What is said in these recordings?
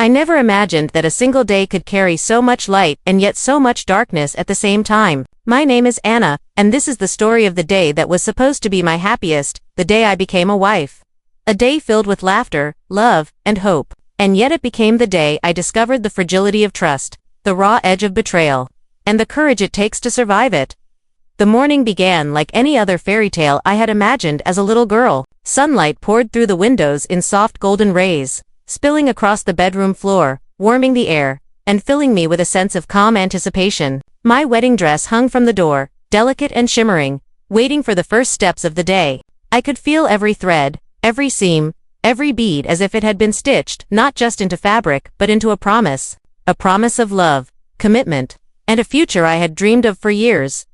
never imagined that a single day could carry so much light and yet so much darkness at the same time. My name is Anna, and this is the story of the day that was supposed to be my happiest, the day I became a wife. A day filled with laughter, love, and hope. And yet it became the day I discovered the fragility of trust, the raw edge of betrayal, and the courage it takes to survive it. The morning began like any other fairy tale I had imagined as a little girl. Sunlight poured through the windows in soft golden rays, spilling across the bedroom floor, warming the air, and filling me with a sense of calm anticipation. My wedding dress hung from the door, delicate and shimmering, waiting for the first steps of the day. I could feel every thread, every seam, every bead as if it had been stitched, not just into fabric, but into a promise of love, commitment, and a future I had dreamed of for years.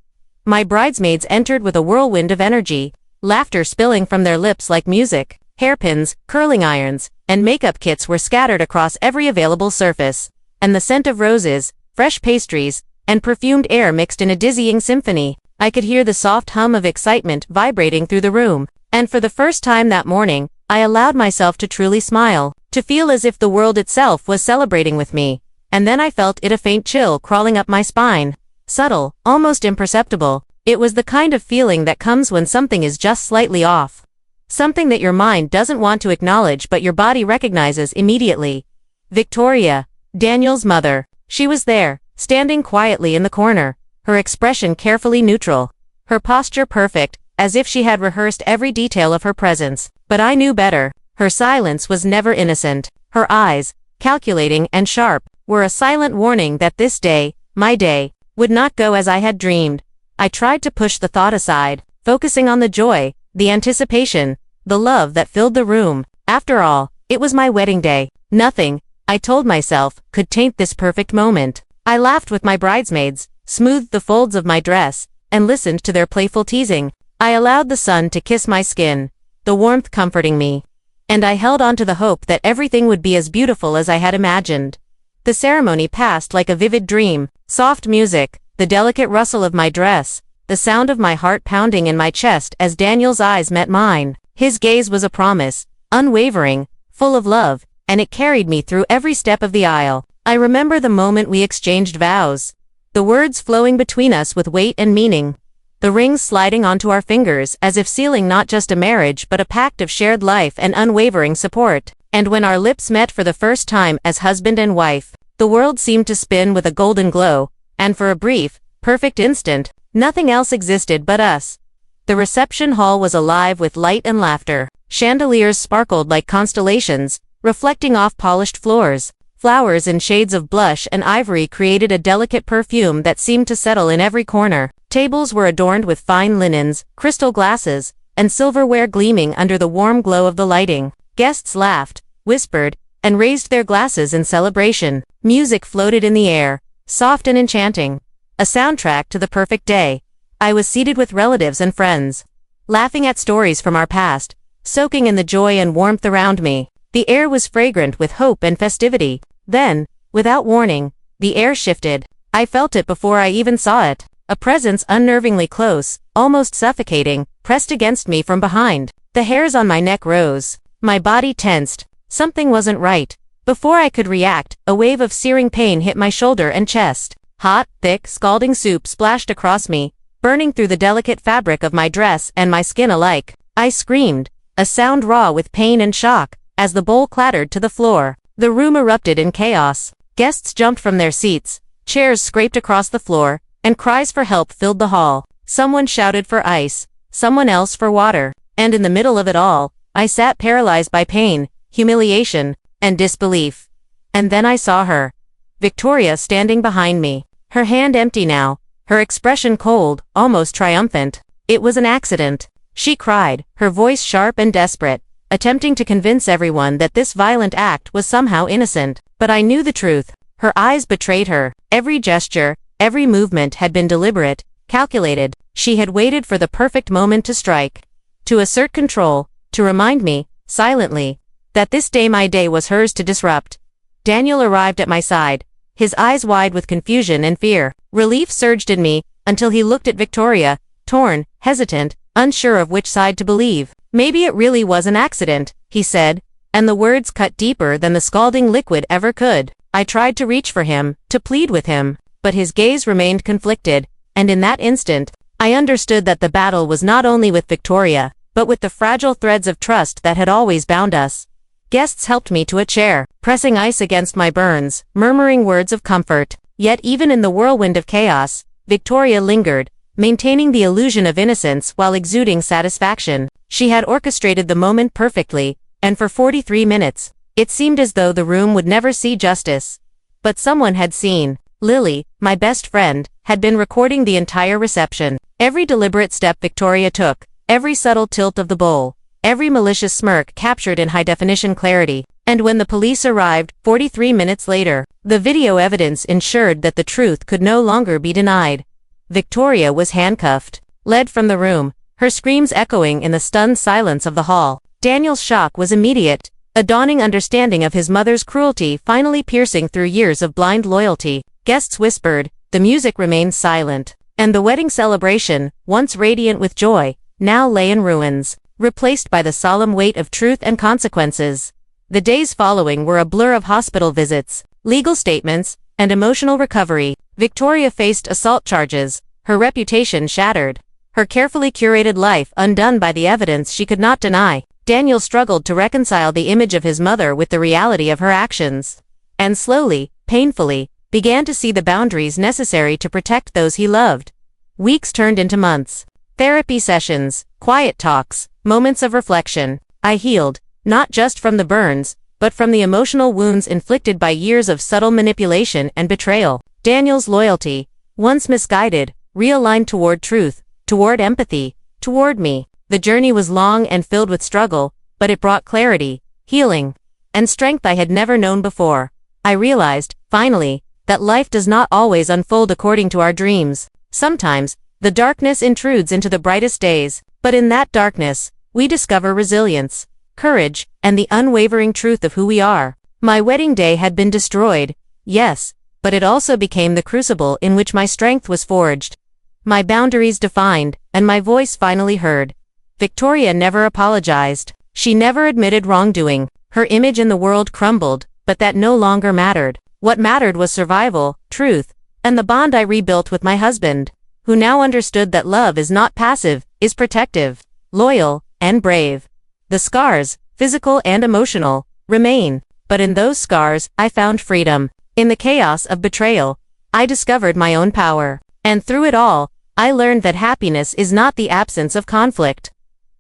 My bridesmaids entered with a whirlwind of energy, laughter spilling from their lips like music. Hairpins, curling irons, and makeup kits were scattered across every available surface, and the scent of roses, fresh pastries, and perfumed air mixed in a dizzying symphony. I could hear the soft hum of excitement vibrating through the room, and for the first time that morning, I allowed myself to truly smile, to feel as if the world itself was celebrating with me. And then I felt a faint chill crawling up my spine. Subtle, almost imperceptible, it was the kind of feeling that comes when something is just slightly off. Something that your mind doesn't want to acknowledge but your body recognizes immediately. Victoria, Daniel's mother. She was there, standing quietly in the corner, her expression carefully neutral, her posture perfect, as if she had rehearsed every detail of her presence. But I knew better. Her silence was never innocent. Her eyes, calculating and sharp, were a silent warning that this day, my day, would not go as I had dreamed. I tried to push the thought aside, focusing on the joy, the anticipation, the love that filled the room. After all, it was my wedding day. Nothing, I told myself, could taint this perfect moment. I laughed with my bridesmaids, smoothed the folds of my dress, and listened to their playful teasing. I allowed the sun to kiss my skin, the warmth comforting me. And I held on to the hope that everything would be as beautiful as I had imagined. The ceremony passed like a vivid dream. Soft music, the delicate rustle of my dress, the sound of my heart pounding in my chest as Daniel's eyes met mine. His gaze was a promise, unwavering, full of love, and it carried me through every step of the aisle. I remember the moment we exchanged vows, the words flowing between us with weight and meaning, the rings sliding onto our fingers as if sealing not just a marriage but a pact of shared life and unwavering support. And when our lips met for the first time as husband and wife, the world seemed to spin with a golden glow, and for a brief, perfect instant, nothing else existed but us. The reception hall was alive with light and laughter. Chandeliers sparkled like constellations, reflecting off polished floors. Flowers in shades of blush and ivory created a delicate perfume that seemed to settle in every corner. Tables were adorned with fine linens, crystal glasses, and silverware gleaming under the warm glow of the lighting. Guests laughed, whispered, and raised their glasses in celebration. Music floated in the air, soft and enchanting, a soundtrack to the perfect day. I was seated with relatives and friends, laughing at stories from our past, soaking in the joy and warmth around me. The air was fragrant with hope and festivity. Then, without warning, the air shifted. I felt it before I even saw it. A presence unnervingly close, almost suffocating, pressed against me from behind. The hairs on my neck rose. My body tensed. Something wasn't right. Before I could react, a wave of searing pain hit my shoulder and chest. Hot, thick, scalding soup splashed across me, burning through the delicate fabric of my dress and my skin alike. I screamed, a sound raw with pain and shock, as the bowl clattered to the floor. The room erupted in chaos. Guests jumped from their seats, chairs scraped across the floor, and cries for help filled the hall. Someone shouted for ice, someone else for water, and in the middle of it all, I sat paralyzed by pain, humiliation, and disbelief. And then I saw her. Victoria standing behind me, her hand empty now, her expression cold, almost triumphant. It was an accident, she cried, her voice sharp and desperate, attempting to convince everyone that this violent act was somehow innocent. But I knew the truth. Her eyes betrayed her. Every gesture, every movement had been deliberate, calculated. She had waited for the perfect moment to strike, to assert control, to remind me, silently, that this day my day was hers to disrupt. Daniel arrived at my side, his eyes wide with confusion and fear. Relief surged in me, until he looked at Victoria, torn, hesitant, unsure of which side to believe. Maybe it really was an accident, he said, and the words cut deeper than the scalding liquid ever could. I tried to reach for him, to plead with him, but his gaze remained conflicted, and in that instant, I understood that the battle was not only with Victoria, but with the fragile threads of trust that had always bound us. Guests helped me to a chair, pressing ice against my burns, murmuring words of comfort. Yet even in the whirlwind of chaos, Victoria lingered, maintaining the illusion of innocence while exuding satisfaction. She had orchestrated the moment perfectly, and for 43 minutes, it seemed as though the room would never see justice. But someone had seen. Lily, my best friend, had been recording the entire reception. Every deliberate step Victoria took, every subtle tilt of the bowl, every malicious smirk captured in high-definition clarity. And when the police arrived, 43 minutes later, the video evidence ensured that the truth could no longer be denied. Victoria was handcuffed, led from the room, her screams echoing in the stunned silence of the hall. Daniel's shock was immediate, a dawning understanding of his mother's cruelty finally piercing through years of blind loyalty. Guests whispered, the music remained silent, and the wedding celebration, once radiant with joy, now lay in ruins, replaced by the solemn weight of truth and consequences. The days following were a blur of hospital visits, legal statements, and emotional recovery. Victoria faced assault charges, her reputation shattered, her carefully curated life undone by the evidence she could not deny. Daniel struggled to reconcile the image of his mother with the reality of her actions, and slowly, painfully, began to see the boundaries necessary to protect those he loved. Weeks turned into months. Therapy sessions, quiet talks, moments of reflection. I healed, not just from the burns, but from the emotional wounds inflicted by years of subtle manipulation and betrayal. Daniel's loyalty, once misguided, realigned toward truth, toward empathy, toward me. The journey was long and filled with struggle, but it brought clarity, healing, and strength I had never known before. I realized, finally, that life does not always unfold according to our dreams. Sometimes, the darkness intrudes into the brightest days, but in that darkness, we discover resilience, courage, and the unwavering truth of who we are. My wedding day had been destroyed, yes, but it also became the crucible in which my strength was forged, my boundaries defined, and my voice finally heard. Victoria never apologized. She never admitted wrongdoing. Her image in the world crumbled, but that no longer mattered. What mattered was survival, truth, and the bond I rebuilt with my husband, who now understood that love is not passive, is protective, loyal, and brave. The scars, physical and emotional, remain, but in those scars, I found freedom. In the chaos of betrayal, I discovered my own power, and through it all, I learned that happiness is not the absence of conflict,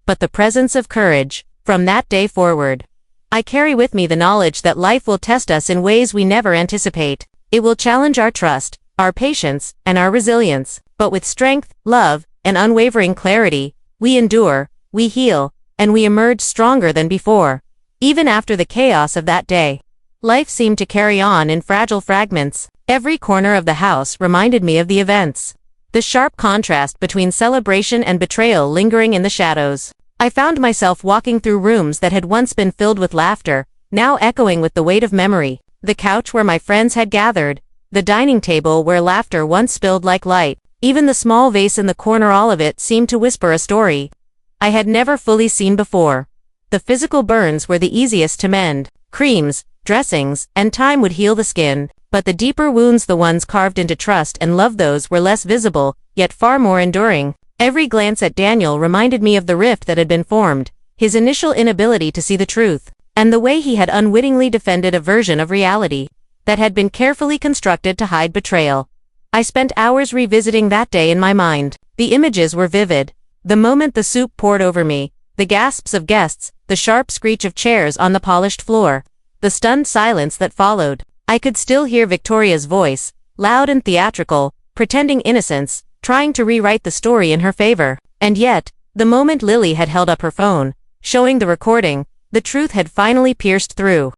but the presence of courage. From that day forward, I carry with me the knowledge that life will test us in ways we never anticipate. It will challenge our trust, our patience, and our resilience. But with strength, love, and unwavering clarity, we endure, we heal, and we emerge stronger than before. Even after the chaos of that day, life seemed to carry on in fragile fragments. Every corner of the house reminded me of the events, the sharp contrast between celebration and betrayal lingering in the shadows. I found myself walking through rooms that had once been filled with laughter, now echoing with the weight of memory. The couch where my friends had gathered, the dining table where laughter once spilled like light, even the small vase in the corner, all of it seemed to whisper a story I had never fully seen before. The physical burns were the easiest to mend. Creams, dressings, and time would heal the skin, but the deeper wounds, the ones carved into trust and love, those were less visible, yet far more enduring. Every glance at Daniel reminded me of the rift that had been formed, his initial inability to see the truth, and the way he had unwittingly defended a version of reality that had been carefully constructed to hide betrayal. I spent hours revisiting that day in my mind. The images were vivid. The moment the soup poured over me, the gasps of guests, the sharp screech of chairs on the polished floor, the stunned silence that followed. I could still hear Victoria's voice, loud and theatrical, pretending innocence, trying to rewrite the story in her favor. And yet, the moment Lily had held up her phone, showing the recording, the truth had finally pierced through.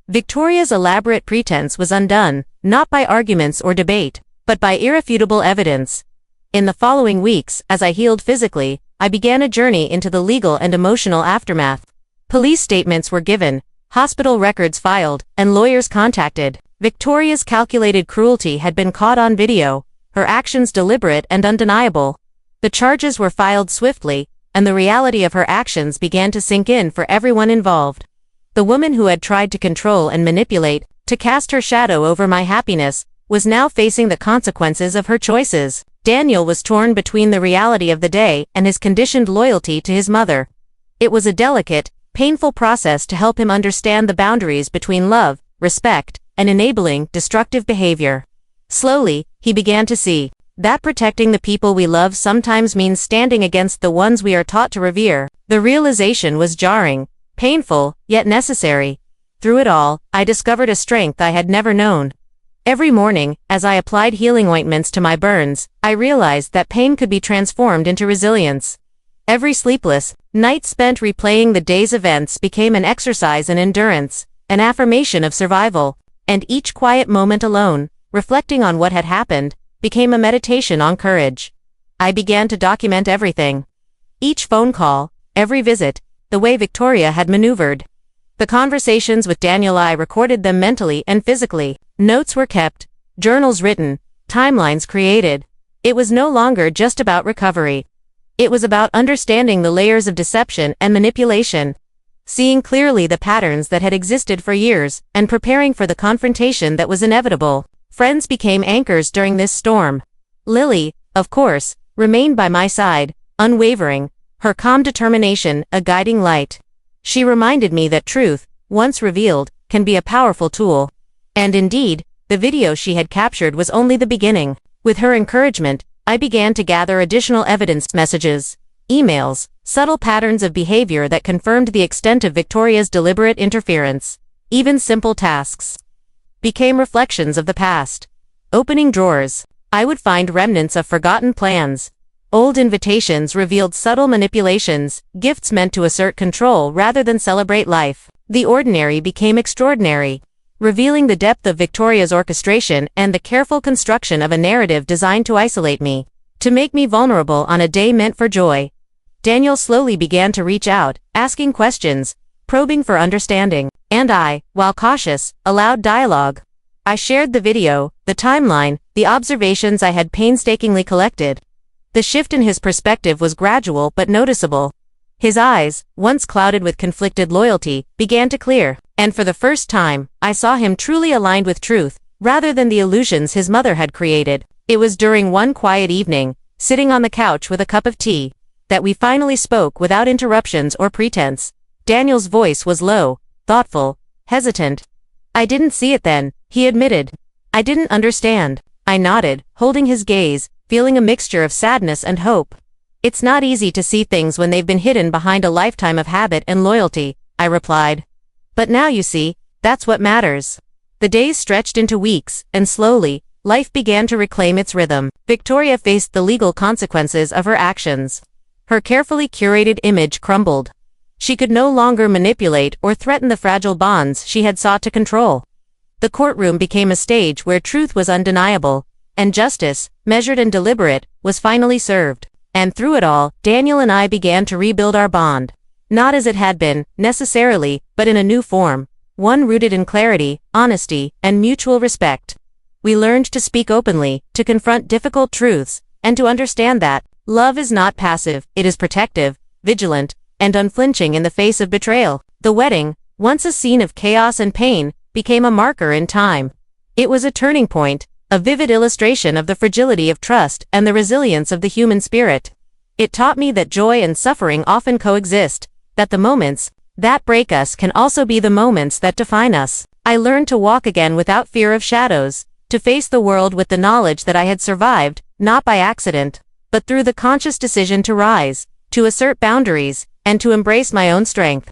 Victoria's elaborate pretense was undone, not by arguments or debate, but by irrefutable evidence. In the following weeks, as I healed physically, I began a journey into the legal and emotional aftermath. Police statements were given, hospital records filed, and lawyers contacted. Victoria's calculated cruelty had been caught on video, her actions deliberate and undeniable. The charges were filed swiftly, and the reality of her actions began to sink in for everyone involved. The woman who had tried to control and manipulate, to cast her shadow over my happiness, was now facing the consequences of her choices. Daniel was torn between the reality of the day and his conditioned loyalty to his mother. It was a delicate, painful process to help him understand the boundaries between love, respect, and enabling destructive behavior. Slowly, he began to see that protecting the people we love sometimes means standing against the ones we are taught to revere. The realization was jarring, painful, yet necessary. Through it all, I discovered a strength I had never known. Every morning, as I applied healing ointments to my burns, I realized that pain could be transformed into resilience. Every sleepless night spent replaying the day's events became an exercise in endurance, an affirmation of survival, and each quiet moment alone, reflecting on what had happened, became a meditation on courage. I began to document everything. Each phone call, every visit, the way Victoria had maneuvered. The conversations with Daniel, I recorded them mentally and physically. Notes were kept, journals written, timelines created. It was no longer just about recovery. It was about understanding the layers of deception and manipulation, seeing clearly the patterns that had existed for years, and preparing for the confrontation that was inevitable. Friends became anchors during this storm. Lily, of course, remained by my side, unwavering, her calm determination a guiding light. She reminded me that truth, once revealed, can be a powerful tool. And indeed, the video she had captured was only the beginning. With her encouragement, I began to gather additional evidence, messages, emails, subtle patterns of behavior that confirmed the extent of Victoria's deliberate interference. Even simple tasks became reflections of the past. Opening drawers, I would find remnants of forgotten plans. Old invitations revealed subtle manipulations, gifts meant to assert control rather than celebrate life. The ordinary became extraordinary, revealing the depth of Victoria's orchestration and the careful construction of a narrative designed to isolate me, to make me vulnerable on a day meant for joy. Daniel slowly began to reach out, asking questions, probing for understanding, and I, while cautious, allowed dialogue. I shared the video, the timeline, the observations I had painstakingly collected. The shift in his perspective was gradual but noticeable. His eyes, once clouded with conflicted loyalty, began to clear, and for the first time, I saw him truly aligned with truth, rather than the illusions his mother had created. It was during one quiet evening, sitting on the couch with a cup of tea, that we finally spoke without interruptions or pretense. Daniel's voice was low, thoughtful, hesitant. I didn't see it then, he admitted. I didn't understand. I nodded, holding his gaze, feeling a mixture of sadness and hope. It's not easy to see things when they've been hidden behind a lifetime of habit and loyalty, I replied. But now you see, that's what matters. The days stretched into weeks, and slowly, life began to reclaim its rhythm. Victoria faced the legal consequences of her actions. Her carefully curated image crumbled. She could no longer manipulate or threaten the fragile bonds she had sought to control. The courtroom became a stage where truth was undeniable, and justice, measured and deliberate, was finally served. And through it all, Daniel and I began to rebuild our bond. Not as it had been, necessarily, but in a new form, one rooted in clarity, honesty, and mutual respect. We learned to speak openly, to confront difficult truths, and to understand that love is not passive, it is protective, vigilant, and unflinching in the face of betrayal. The wedding, once a scene of chaos and pain, became a marker in time. It was a turning point, a vivid illustration of the fragility of trust and the resilience of the human spirit. It taught me that joy and suffering often coexist, that the moments that break us can also be the moments that define us. I learned to walk again without fear of shadows, to face the world with the knowledge that I had survived, not by accident, but through the conscious decision to rise, to assert boundaries, and to embrace my own strength.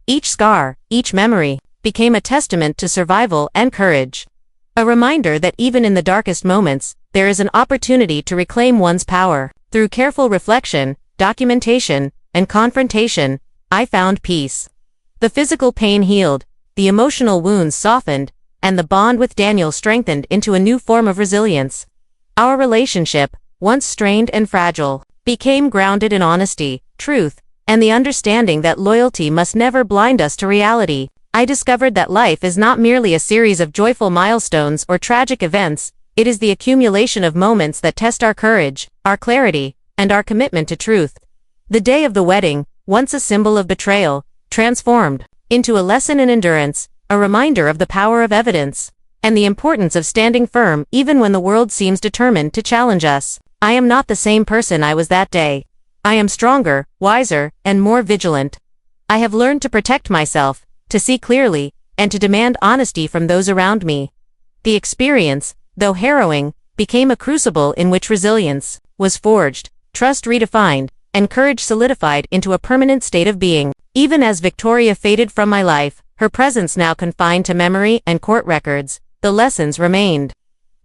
Each scar, each memory, became a testament to survival and courage. A reminder that even in the darkest moments, there is an opportunity to reclaim one's power. Through careful reflection, documentation, and confrontation, I found peace. The physical pain healed, the emotional wounds softened, and the bond with Daniel strengthened into a new form of resilience. Our relationship, once strained and fragile, became grounded in honesty, truth, and the understanding that loyalty must never blind us to reality. I discovered that life is not merely a series of joyful milestones or tragic events, it is the accumulation of moments that test our courage, our clarity, and our commitment to truth. The day of the wedding, once a symbol of betrayal, transformed. into a lesson in endurance, a reminder of the power of evidence, and the importance of standing firm even when the world seems determined to challenge us. I am not the same person I was that day. I am stronger, wiser, and more vigilant. I have learned to protect myself, to see clearly, and to demand honesty from those around me. The experience, though harrowing, became a crucible in which resilience was forged, trust redefined, and courage solidified into a permanent state of being. Even as Victoria faded from my life, her presence now confined to memory and court records, the lessons remained.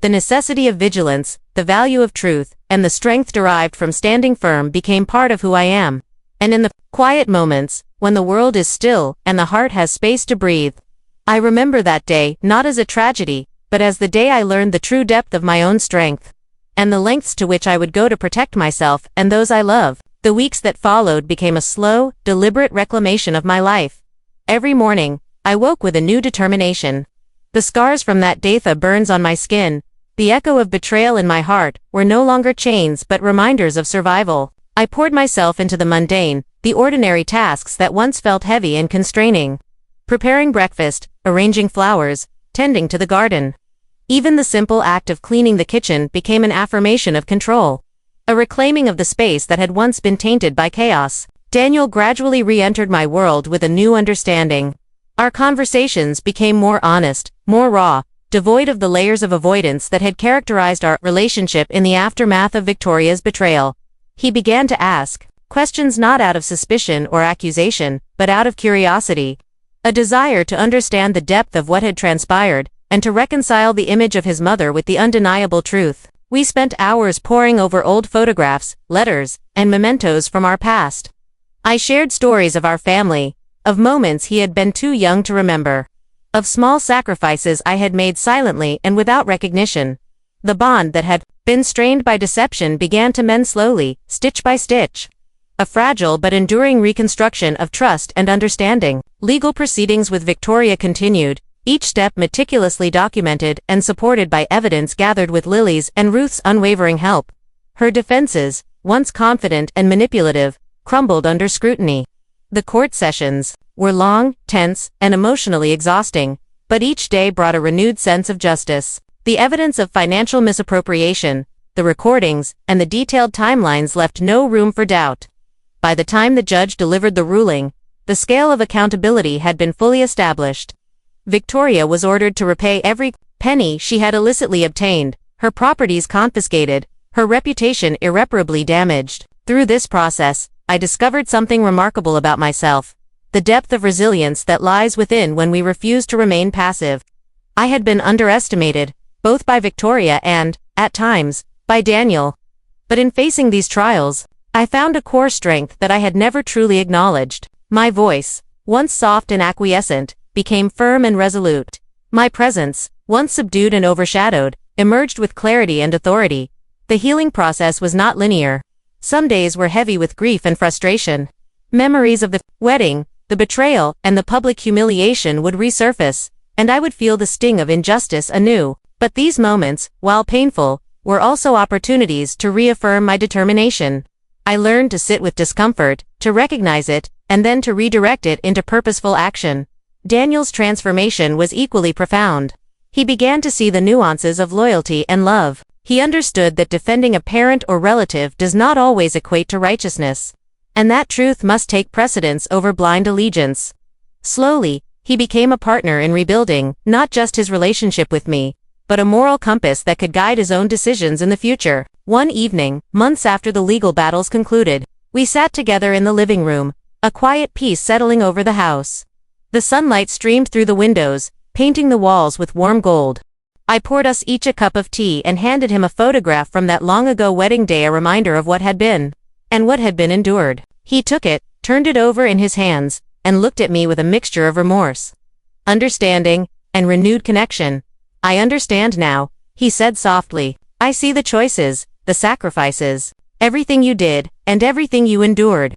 The necessity of vigilance, the value of truth, and the strength derived from standing firm became part of who I am. And in the quiet moments, when the world is still and the heart has space to breathe, I remember that day not as a tragedy, but as the day I learned the true depth of my own strength, and the lengths to which I would go to protect myself and those I love. The weeks that followed became a slow, deliberate reclamation of my life. Every morning, I woke with a new determination. The scars from that day burns on my skin, the echo of betrayal in my heart, were no longer chains but reminders of survival. I poured myself into the mundane, the ordinary tasks that once felt heavy and constraining. Preparing breakfast, arranging flowers, tending to the garden. Even the simple act of cleaning the kitchen became an affirmation of control. A reclaiming of the space that had once been tainted by chaos. Daniel gradually re-entered my world with a new understanding. Our conversations became more honest, more raw, devoid of the layers of avoidance that had characterized our relationship in the aftermath of Victoria's betrayal. He began to ask questions not out of suspicion or accusation, but out of curiosity. A desire to understand the depth of what had transpired, and to reconcile the image of his mother with the undeniable truth. We spent hours poring over old photographs, letters, and mementos from our past. I shared stories of our family, of moments he had been too young to remember, of small sacrifices I had made silently and without recognition. The bond that had been strained by deception began to mend slowly, stitch by stitch. A fragile but enduring reconstruction of trust and understanding. Legal proceedings with Victoria continued, each step meticulously documented and supported by evidence gathered with Lily's and Ruth's unwavering help. Her defenses, once confident and manipulative, crumbled under scrutiny. The court sessions were long, tense, and emotionally exhausting, but each day brought a renewed sense of justice. The evidence of financial misappropriation, the recordings, and the detailed timelines left no room for doubt. By the time the judge delivered the ruling, the scale of accountability had been fully established. Victoria was ordered to repay every penny she had illicitly obtained, her properties confiscated, her reputation irreparably damaged. Through this process, I discovered something remarkable about myself, the depth of resilience that lies within when we refuse to remain passive. I had been underestimated, both by Victoria and, at times, by Daniel. But in facing these trials, I found a core strength that I had never truly acknowledged. My voice, once soft and acquiescent, became firm and resolute. My presence, once subdued and overshadowed, emerged with clarity and authority. The healing process was not linear. Some days were heavy with grief and frustration. Memories of the wedding, the betrayal, and the public humiliation would resurface, and I would feel the sting of injustice anew. But these moments, while painful, were also opportunities to reaffirm my determination. I learned to sit with discomfort, to recognize it, and then to redirect it into purposeful action. Daniel's transformation was equally profound. He began to see the nuances of loyalty and love. He understood that defending a parent or relative does not always equate to righteousness, and that truth must take precedence over blind allegiance. Slowly, he became a partner in rebuilding, not just his relationship with me, but a moral compass that could guide his own decisions in the future. One evening, months after the legal battles concluded, we sat together in the living room, a quiet peace settling over the house. The sunlight streamed through the windows, painting the walls with warm gold. I poured us each a cup of tea and handed him a photograph from that long-ago wedding day, a reminder of what had been, and what had been endured. He took it, turned it over in his hands, and looked at me with a mixture of remorse, understanding, and renewed connection. "I understand now," he said softly. "I see the choices, the sacrifices, everything you did, and everything you endured."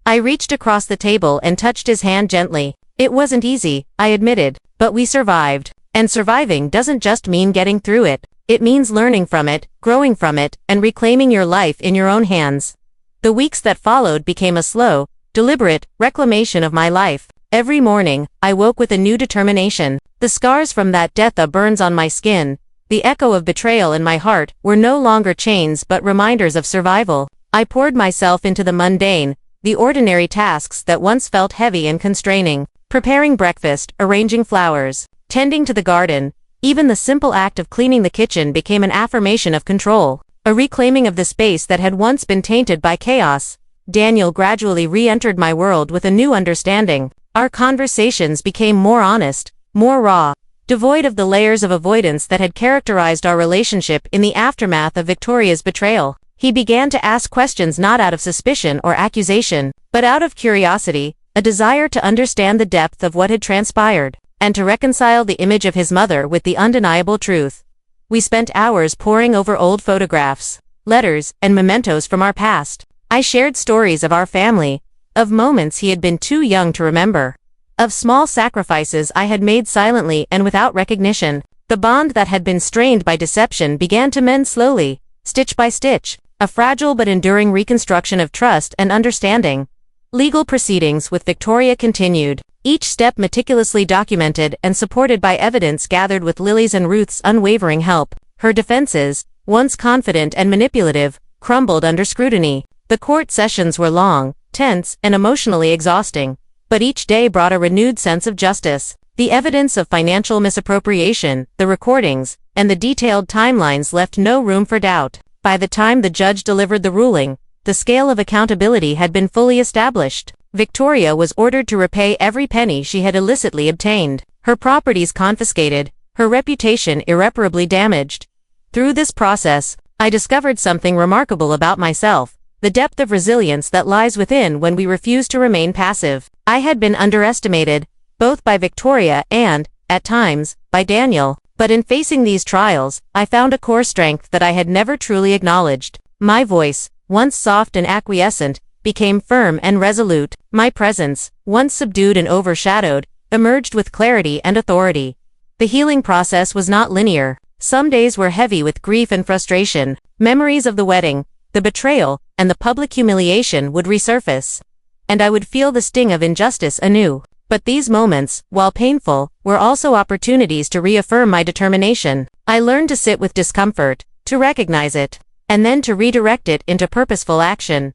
I reached across the table and touched his hand gently. "It wasn't easy," I admitted, "but we survived. And surviving doesn't just mean getting through it. It means learning from it, growing from it, and reclaiming your life in your own hands." The weeks that followed became a slow, deliberate reclamation of my life. Every morning, I woke with a new determination. The scars from that death burns on my skin, the echo of betrayal in my heart, were no longer chains but reminders of survival. I poured myself into the mundane, the ordinary tasks that once felt heavy and constraining. Preparing breakfast, arranging flowers, tending to the garden, even the simple act of cleaning the kitchen became an affirmation of control, a reclaiming of the space that had once been tainted by chaos. Daniel gradually re-entered my world with a new understanding. Our conversations became more honest, more raw, devoid of the layers of avoidance that had characterized our relationship in the aftermath of Victoria's betrayal. He began to ask questions not out of suspicion or accusation, but out of curiosity, a desire to understand the depth of what had transpired, and to reconcile the image of his mother with the undeniable truth. We spent hours poring over old photographs, letters, and mementos from our past. I shared stories of our family, of moments he had been too young to remember, of small sacrifices I had made silently and without recognition. The bond that had been strained by deception began to mend slowly, stitch by stitch, a fragile but enduring reconstruction of trust and understanding. Legal proceedings with Victoria continued, each step meticulously documented and supported by evidence gathered with Lily's and Ruth's unwavering help. Her defenses, once confident and manipulative, crumbled under scrutiny. The court sessions were long, tense, and emotionally exhausting, but each day brought a renewed sense of justice. The evidence of financial misappropriation, the recordings, and the detailed timelines left no room for doubt. By the time the judge delivered the ruling, the scale of accountability had been fully established. Victoria was ordered to repay every penny she had illicitly obtained, her properties confiscated, her reputation irreparably damaged. Through this process, I discovered something remarkable about myself, the depth of resilience that lies within when we refuse to remain passive. I had been underestimated, both by Victoria and, at times, by Daniel, but in facing these trials, I found a core strength that I had never truly acknowledged. My voice, once soft and acquiescent, became firm and resolute. My presence, once subdued and overshadowed, emerged with clarity and authority. The healing process was not linear. Some days were heavy with grief and frustration. Memories of the wedding, the betrayal, and the public humiliation would resurface, and I would feel the sting of injustice anew. But these moments, while painful, were also opportunities to reaffirm my determination. I learned to sit with discomfort, to recognize it, and then to redirect it into purposeful action.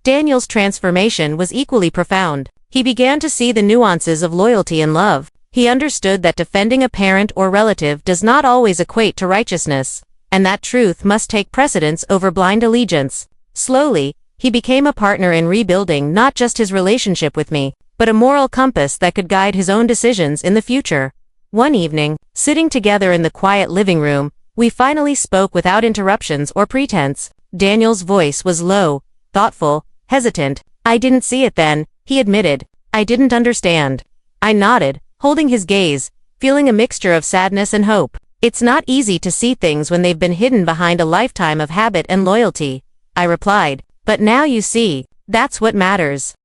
Daniel's transformation was equally profound. He began to see the nuances of loyalty and love. He understood that defending a parent or relative does not always equate to righteousness, and that truth must take precedence over blind allegiance. Slowly, he became a partner in rebuilding not just his relationship with me, but a moral compass that could guide his own decisions in the future. One evening, sitting together in the quiet living room, we finally spoke without interruptions or pretense. Daniel's voice was low, thoughtful, hesitant. I didn't see it then, he admitted. I didn't understand. I nodded, holding his gaze, feeling a mixture of sadness and hope. It's not easy to see things when they've been hidden behind a lifetime of habit and loyalty, I replied. But now you see, that's what matters.